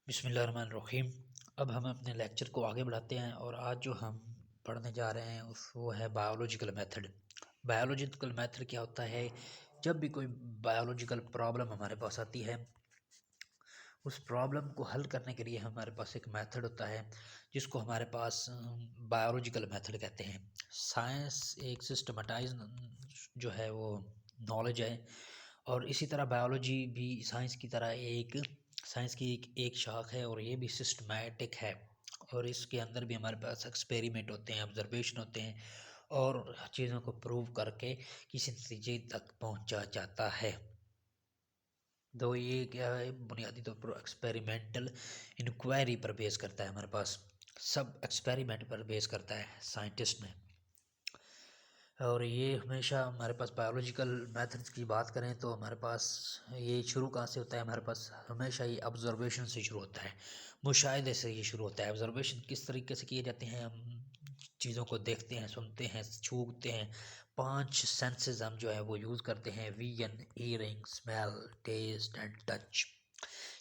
बिस्मिल्लाहिर्रहमानिर्रहीम। अब हम अपने लेक्चर को आगे बढ़ाते हैं और आज जो हम पढ़ने जा रहे हैं वो है बायोलॉजिकल मेथड। बायोलॉजिकल मेथड क्या होता है? जब भी कोई बायोलॉजिकल प्रॉब्लम हमारे पास आती है, उस प्रॉब्लम को हल करने के लिए हमारे पास एक मेथड होता है जिसको हमारे पास बायोलॉजिकल मेथड कहते हैं। साइंस एक सिस्टमेटाइज जो है वो नॉलेज है, और इसी तरह बायोलॉजी भी साइंस की एक शाख है, और ये भी सिस्टमैटिक है। और इसके अंदर भी हमारे पास एक्सपेरिमेंट होते हैं, ऑब्जर्वेशन होते हैं, और चीज़ों को प्रूव करके किसी नतीजे तक पहुंचा जाता है। तो ये क्या है, बुनियादी तौर पर एक्सपेरिमेंटल इंक्वायरी पर बेस करता है। हमारे पास सब एक्सपेरिमेंट पर बेस करता है साइंटिस्ट में। और ये हमेशा हमारे पास बायोलॉजिकल मेथड्स की बात करें तो हमारे पास ये शुरू कहाँ से होता है? हमारे पास हमेशा ये ऑब्जर्वेशन से शुरू होता है, मुशाहिदे से ये शुरू होता है। ऑब्जर्वेशन किस तरीके से किए जाते हैं? हम चीज़ों को देखते हैं, सुनते हैं, छूते हैं। 5 सेंसेस हम जो है वो यूज़ करते हैं: vision, hearing, smell, taste and touch.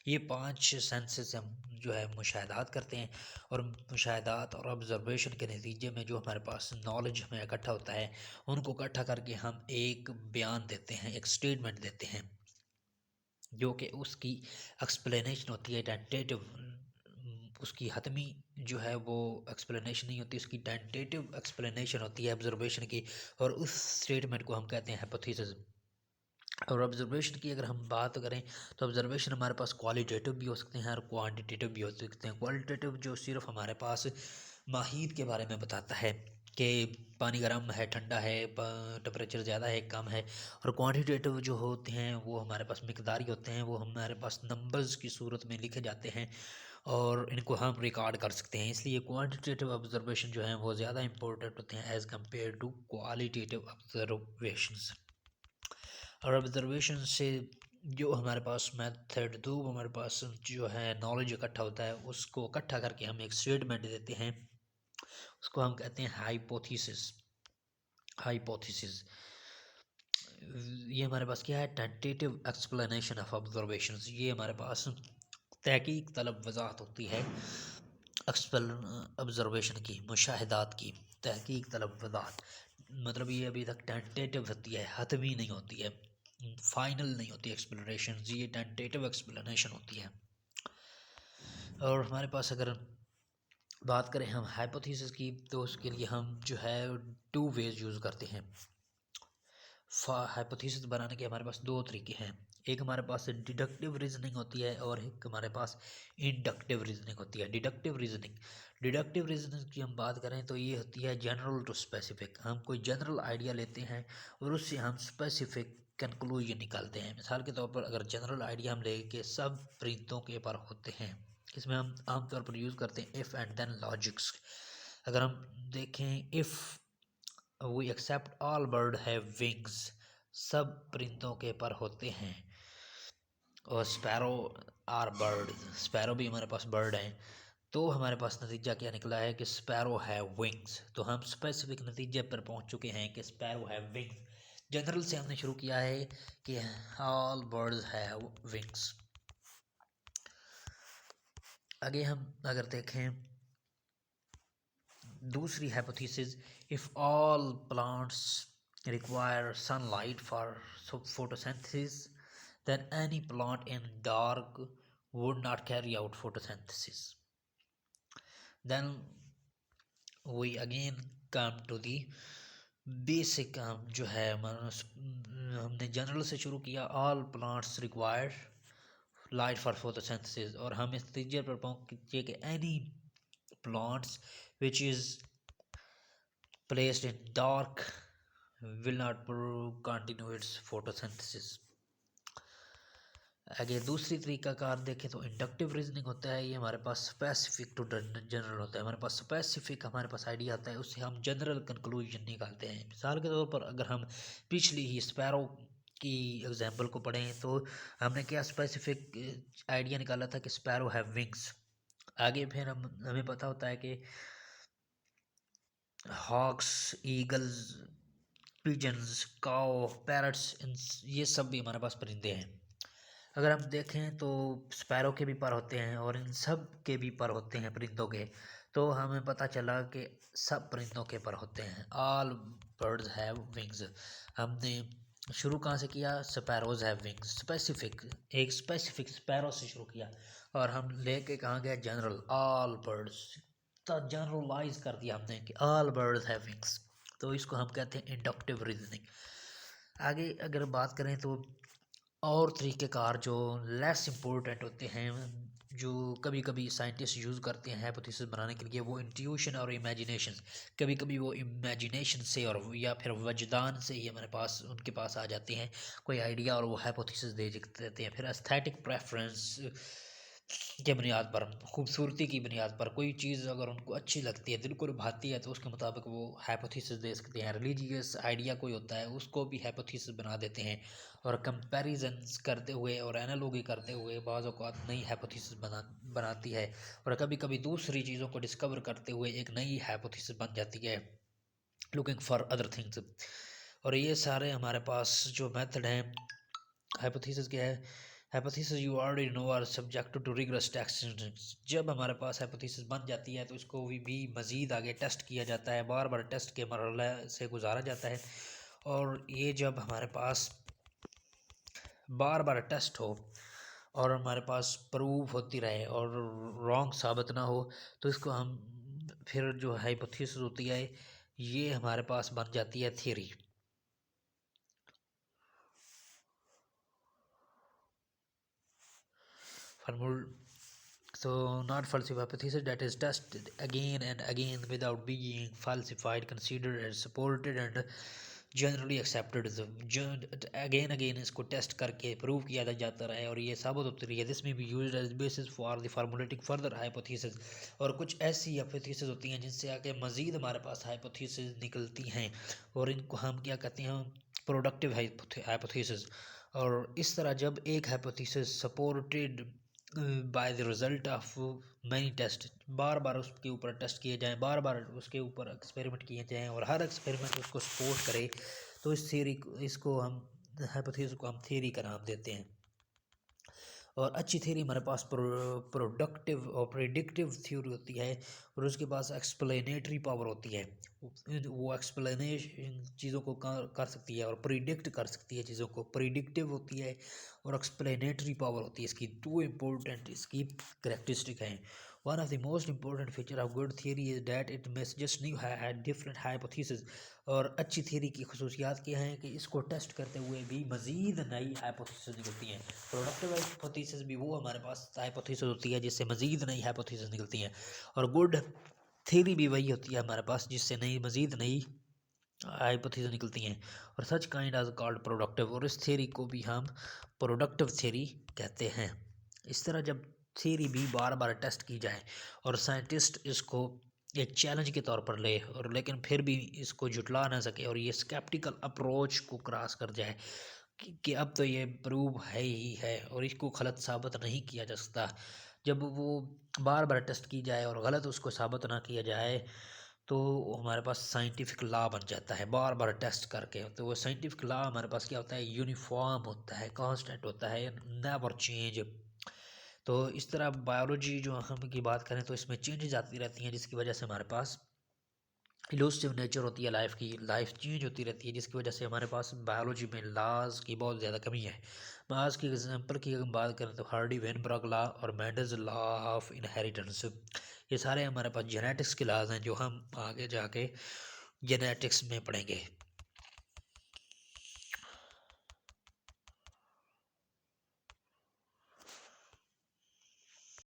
ये 5 सेंसेस हम जो है मुशाहदात करते हैं, और मुशाहदात और ऑब्जर्वेशन के नतीजे में जो हमारे पास नॉलेज हमें इकट्ठा होता है, उनको इकट्ठा करके हम एक बयान देते हैं, एक स्टेटमेंट देते हैं, जो कि उसकी एक्सप्लेनेशन होती है, टेंटेटिव। उसकी हतमी जो है वो एक्सप्लेनेशन नहीं होती, उसकी टेंटेटिव एक्सप्लेनेशन होती है ऑब्जर्वेशन की, और उस स्टेटमेंट को हम कहते हैं हाइपोथेसिस। और ऑब्जर्वेशन की अगर हम बात करें तो ऑब्जर्वेशन हमारे पास क्वालिटेटिव भी हो सकते हैं और क्वांटिटेटिव भी हो सकते हैं। क्वालिटेटिव जो सिर्फ हमारे पास माहियत के बारे में बताता है कि पानी गर्म है, ठंडा है, टेम्परेचर ज़्यादा है, कम है। और क्वांटिटेटिव जो होते हैं वो हमारे पास मिकदारी होते हैं, वो हमारे पास नंबर्स की सूरत में लिखे जाते हैं, और इनको हम रिकॉर्ड कर सकते हैं। इसलिए क्वांटिटेटिव ऑब्जर्वेशन जो हैं वो ज़्यादा इंपॉर्टेंट होते हैं as compare to qualitative observations. और ऑब्जर्वेशन से जो हमारे पास मेथड दो हमारे पास जो है नॉलेज इकट्ठा होता है, उसको इकट्ठा करके हम एक स्टेटमेंट देते हैं, उसको हम कहते हैं हाइपोथेसिस। हाइपोथेसिस ये हमारे पास क्या है? Tentative explanation of observations. ये हमारे पास तहकीक तलब वजाहत होती है ऑब्जर्वेशन की, मुशाहिदात की तहकीक तलब वजाहत। मतलब ये अभी तक टेंटेटिव होती है, हतमी नहीं होती है, फाइनल नहीं होती एक्सप्लेनेशन, ये टेंटेटिव एक्सप्लेनेशन होती है। और हमारे पास अगर बात करें हम हाइपोथेसिस की, तो उसके लिए हम जो है 2 वेज यूज़ करते हैं। हाइपोथेसिस बनाने के हमारे पास 2 तरीके हैं। एक हमारे पास डिडक्टिव रीजनिंग होती है, और एक हमारे पास इंडक्टिव रीजनिंग होती है। डिडक्टिव रीजनिंग की हम बात करें तो ये होती है जनरल टू स्पेसिफिक। हम कोई जनरल आइडिया लेते हैं और उससे हम स्पेसिफिक कंक्लूजन निकालते हैं। मिसाल के तौर पर अगर जनरल आइडिया हम लेके सब परिंदों के पर होते हैं, इसमें हम आमतौर पर यूज़ करते हैं इफ़ एंड देन लॉजिक्स। अगर हम देखें, if we accept all bird have wings, सब परिंदों के पर होते हैं। और स्पैरो आर बर्ड, स्पैरो भी हमारे पास बर्ड हैं। तो हमारे पास नतीजा क्या निकला है कि स्पैरो हैव विंग्स। तो हम स्पेसिफिक नतीजे पर पहुंच चुके हैं कि स्पैरो हैव विंग्स। जनरल से हमने शुरू किया है कि ऑल बर्ड्स हैव विंग्स। आगे हम अगर देखें दूसरी hypothesis, if all plants require sunlight for photosynthesis, then any plant in dark would not carry out photosynthesis. Then we again come to the basic. जो है हमने जनरल से शुरू किया, all plants require light for photosynthesis, और हम इस नतीजे पर पहुंचे कि any plants which is placed in dark will not continue its photosynthesis. आगे दूसरी तरीका कार देखें तो इंडक्टिव रीजनिंग होता है। ये हमारे पास स्पेसिफिक टू जनरल होता है। हमारे पास स्पेसिफिक हमारे पास आइडिया आता है, उससे हम जनरल कंक्लूजन निकालते हैं। मिसाल के तौर पर अगर हम पिछली ही स्पैरो की एग्जांपल को पढ़ें तो हमने क्या स्पेसिफिक आइडिया निकाला था कि स्पैरो हैव विंग्स। आगे फिर हमें पता होता है कि हॉक्स, ईगल्स, पिजन्स, काओ, पैरट्स, ये सब भी हमारे पास परिंदे हैं। अगर हम देखें तो स्पैरो के भी पर होते हैं और इन सब के भी पर होते हैं परिंदों के। तो हमें पता चला कि सब परिंदों के पर होते हैं। All birds have wings. हमने शुरू कहाँ से किया? स्पैरोज हैव विंग्स, स्पेसिफिक, एक स्पेसिफिक स्पैरो से शुरू किया और हम लेके कहाँ गए? जनरल, ऑल बर्ड्स, तो जनरलाइज कर दिया हमने कि ऑल बर्ड्स हैव विंग्स। तो इसको हम कहते हैं इंडक्टिव रीजनिंग। आगे अगर बात करें तो और तरीक़ेकार जो लेस इम्पोर्टेंट होते हैं, जो कभी कभी साइंटिस्ट यूज़ करते हैं हाइपोथेसिस बनाने के लिए, वो इंट्यूशन और इमेजिनेशन। कभी कभी वो इमेजिनेशन से और या फिर वजदान से ही हमारे पास उनके पास आ जाते हैं कोई आइडिया और वो हाइपोथेसिस दे देते हैं। फिर एस्थेटिक प्रेफरेंस के बुनियाद पर, खूबसूरती की बुनियाद पर कोई चीज़ अगर उनको अच्छी लगती है, दिल को लुभाती है, तो उसके मुताबिक वो हाइपोथेसिस दे सकते हैं। रिलीजियस आइडिया कोई होता है उसको भी हाइपोथेसिस बना देते हैं। और कंपैरिजन्स करते हुए और एनालॉजी करते हुए बाज़ औक़ात नई हाइपोथेसिस बनाती है। और कभी कभी दूसरी चीज़ों को डिस्कवर करते हुए एक नई हाइपोथेसिस बन जाती है, लुकिंग फॉर अदर थिंग्स। और ये सारे हमारे पास जो मेथड हैं हाइपोथेसिस के है। Hypothesis you already know are subject to rigorous test. जब हमारे पास हाइपोथेसिस बन जाती है तो इसको भी मज़ीद आगे टेस्ट किया जाता है, बार बार टेस्ट के मरहले से गुजारा जाता है। और ये जब हमारे पास बार बार टेस्ट हो और हमारे पास प्रूफ होती रहे और रॉन्ग साबित ना हो, तो इसको हम फिर जो हाइपोथेसिस होती है ये हमारे पास बन जाती है theory. फॉर्मूल So, not falsified hypothesis that is tested again and again without being falsified, considered and supported and generally accepted. Again इसको टेस्ट करके प्रूव किया जाता रहा है और ये साबित होती रही है। दिस में भी use as basis for the formulating further hypothesis. और कुछ ऐसी हाइपोथेसिस होती हैं जिनसे आगे मज़ीद हमारे पास हाइपोथेसिस निकलती हैं और इनको हम क्या कहते हैं? Productive hypothesis. और इस तरह जब एक hypothesis supported by the result of many test, बार बार उसके ऊपर टेस्ट किए जाएँ, बार बार उसके ऊपर एक्सपेरिमेंट किए जाएँ और हर एक्सपेरिमेंट उसको सपोर्ट करे, तो इस थ्योरी इसको हम हाइपोथेसिस को हम थ्योरी का नाम देते हैं। और अच्छी थ्योरी हमारे पास प्रोडक्टिव और प्रिडिक्टिव थ्योरी होती है और उसके पास एक्सप्लेनेटरी पावर होती है। वो एक्सप्लेनेशन चीज़ों को कर सकती है और प्रिडिक्ट कर सकती है चीज़ों को। प्रिडिक्टिव होती है और एक्सप्लेनेटरी पावर होती है। इसकी दो इम्पोर्टेंट इसकी करेक्टरिस्टिक हैं। One of the most important feature of good theory is that it may suggest new different hypothesis. और अच्छी थियरी की खसूसियात क्या हैं कि इसको टेस्ट करते हुए भी मज़ीद नई हाइपोथेसिस निकलती हैं। प्रोडक्टिव हाइपोथेसिस भी वो हमारे पास हाइपोथेसिस होती है जिससे मज़ीद नई हाइपोथेसिस निकलती हैं। और गुड थियरी भी वही होती है हमारे पास जिससे मज़ीद नई हाइपोथेसिस निकलती हैं। और such kind as called productive. और इस थियरी को भी हम प्रोडक्टिव थियरी कहते हैं। इस तरह जब थियरी भी बार बार टेस्ट की जाए और साइंटिस्ट इसको एक चैलेंज के तौर पर ले और लेकिन फिर भी इसको जुटला ना सके और ये स्केप्टिकल अप्रोच को क्रॉस कर जाए कि अब तो ये प्रूव है ही है और इसको गलत साबित नहीं किया जा सकता, जब वो बार बार टेस्ट की जाए और गलत उसको साबित ना किया जाए, तो हमारे पास साइंटिफिक लॉ बन जाता है बार बार टेस्ट करके। तो वो साइंटिफिक लॉ हमारे पास क्या होता है? यूनिफॉर्म होता है, कांस्टेंट होता है, नेवर चेंज। तो इस तरह बायोलॉजी जो हम की बात करें तो इसमें चेंजेस आती रहती हैं जिसकी वजह से हमारे पास इलूसिव नेचर होती है लाइफ की, लाइफ चेंज होती रहती है जिसकी वजह से हमारे पास बायोलॉजी में लॉज की बहुत ज़्यादा कमी है। आज की एग्जांपल की अगर बात करें तो हार्डी वेनबर्ग लॉ और मेंडल्स लॉ ऑफ इनहेरिटेंस, ये सारे हमारे पास जेनेटिक्स के लॉज हैं जो हम आगे जाके जेनेटिक्स में पढ़ेंगे।